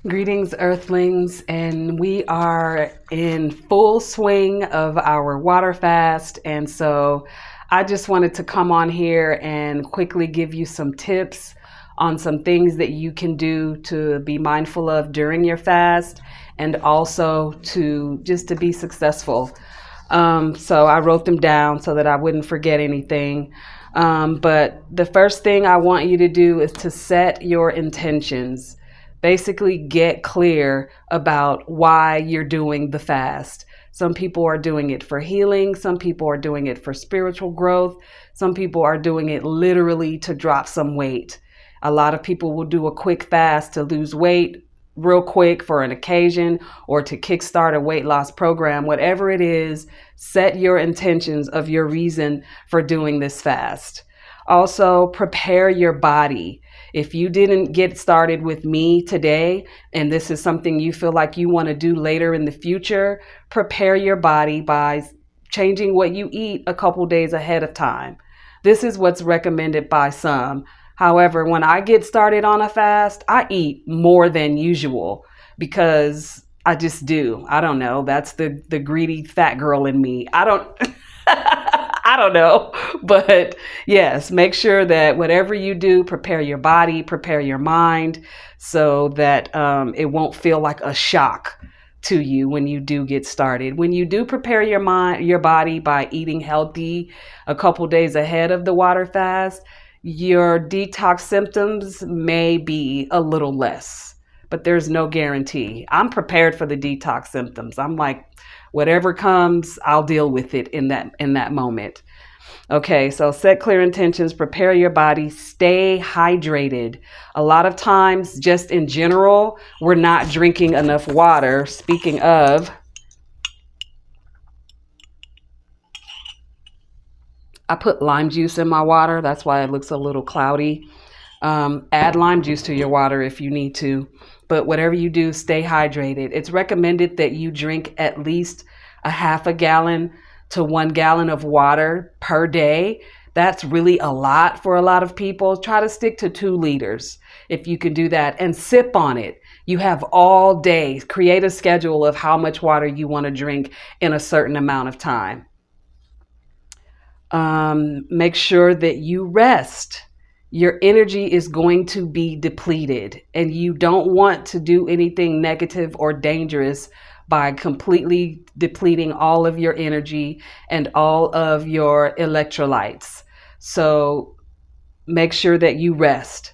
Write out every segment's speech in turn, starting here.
Greetings, Earthlings, and we are in full swing of our water fast. And so I just wanted to come on here and quickly give you some tips on some things that you can do to be mindful of during your fast and also to be successful. So I wrote them down so that I wouldn't forget anything. But the first thing I want you to do is to set your intentions. Basically, get clear about why you're doing the fast. Some people are doing it for healing. Some people are doing it for spiritual growth. Some people are doing it literally to drop some weight. A lot of people will do a quick fast to lose weight real quick for an occasion or to kickstart a weight loss program. Whatever it is, set your intentions of your reason for doing this fast. Also, prepare your body. If you didn't get started with me today, and this is something you feel like you want to do later in the future, prepare your body by changing what you eat a couple days ahead of time. This is what's recommended by some. However, when I get started on a fast, I eat more than usual because I just do. I don't know. That's the greedy fat girl in me. I don't I don't know. But yes, make sure that whatever you do, prepare your body, prepare your mind so that it won't feel like a shock to you when you do get started. When you do prepare your mind, your body by eating healthy a couple days ahead of the water fast, your detox symptoms may be a little less, but there's no guarantee. I'm prepared for the detox symptoms. I'm like, whatever comes, I'll deal with it in that moment. Okay, so set clear intentions, prepare your body, stay hydrated. A lot of times, just in general, we're not drinking enough water. Speaking of, I put lime juice in my water. That's why it looks a little cloudy. Add lime juice to your water if you need to. But whatever you do, stay hydrated. It's recommended that you drink at least a half a gallon to 1 gallon of water per day. That's really a lot for a lot of people. Try to stick to 2 liters if you can do that and sip on it. You have all day. Create a schedule of how much water you want to drink in a certain amount of time. Make sure that you rest. Your energy is going to be depleted, and you don't want to do anything negative or dangerous by completely depleting all of your energy and all of your electrolytes. So make sure that you rest.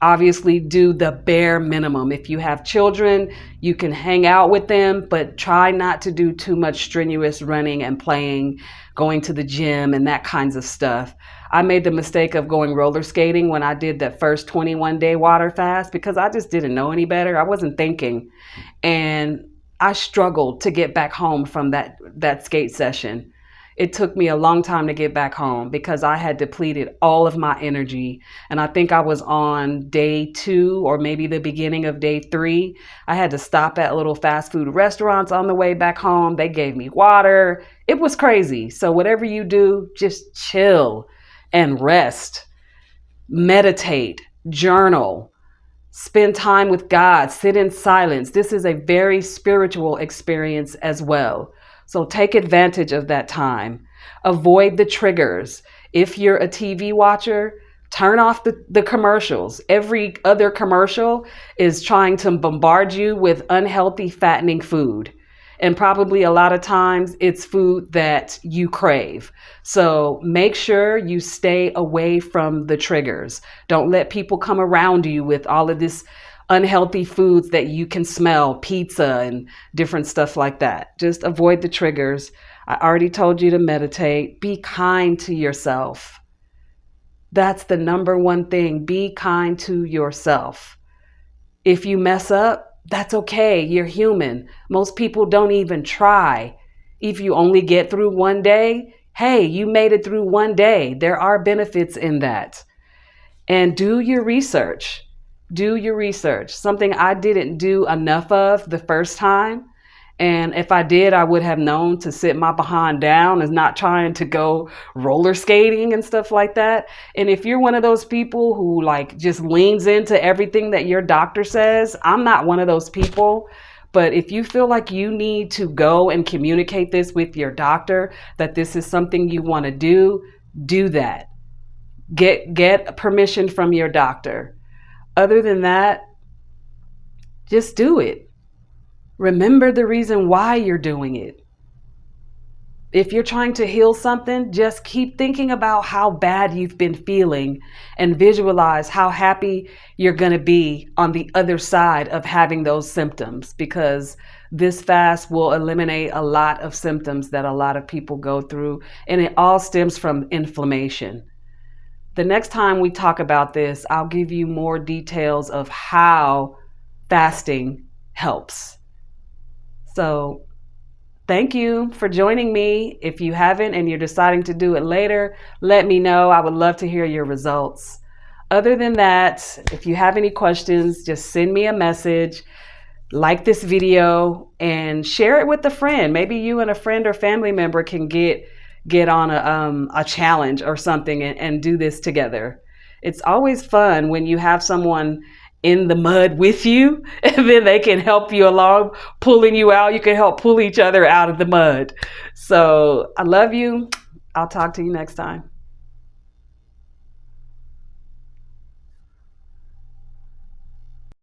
Obviously, do the bare minimum. If you have children, you can hang out with them, but try not to do too much strenuous running and playing, going to the gym and that kinds of stuff. I made the mistake of going roller skating when I did that first 21-day water fast because I just didn't know any better. I wasn't thinking. And I struggled to get back home from that skate session. It took me a long time to get back home because I had depleted all of my energy. And I think I was on day 2 or maybe the beginning of day 3. I had to stop at little fast food restaurants on the way back home. They gave me water. It was crazy. So whatever you do, just chill and rest. Meditate, journal, spend time with God, sit in silence. This is a very spiritual experience as well. So take advantage of that time. Avoid the triggers. If you're a TV watcher, turn off the commercials. Every other commercial is trying to bombard you with unhealthy, fattening food. And probably a lot of times it's food that you crave. So make sure you stay away from the triggers. Don't let people come around you with all of this unhealthy foods that you can smell, pizza and different stuff like that. Just avoid the triggers. I already told you to meditate. Be kind to yourself. That's the number one thing. Be kind to yourself. If you mess up, that's okay. You're human. Most people don't even try. If you only get through one day, hey, you made it through one day. There are benefits in that. And do your research. Do your research. Something I didn't do enough of the first time. And if I did, I would have known to sit my behind down and not trying to go roller skating and stuff like that. And if you're one of those people who like just leans into everything that your doctor says, I'm not one of those people. But if you feel like you need to go and communicate this with your doctor, that this is something you want to do that. Get permission from your doctor. Other than that, just do it. Remember the reason why you're doing it. If you're trying to heal something, just keep thinking about how bad you've been feeling and visualize how happy you're going to be on the other side of having those symptoms, because this fast will eliminate a lot of symptoms that a lot of people go through, and it all stems from inflammation. The next time we talk about this, I'll give you more details of how fasting helps. So thank you for joining me. If you haven't and you're deciding to do it later, let me know. I would love to hear your results. Other than that, if you have any questions, just send me a message, like this video, and share it with a friend. Maybe you and a friend or family member can get on a challenge or something and do this together. It's always fun when you have someone in the mud with you, and then they can help you along, pulling you out. You can help pull each other out of the mud. So I love you. I'll talk to you next time.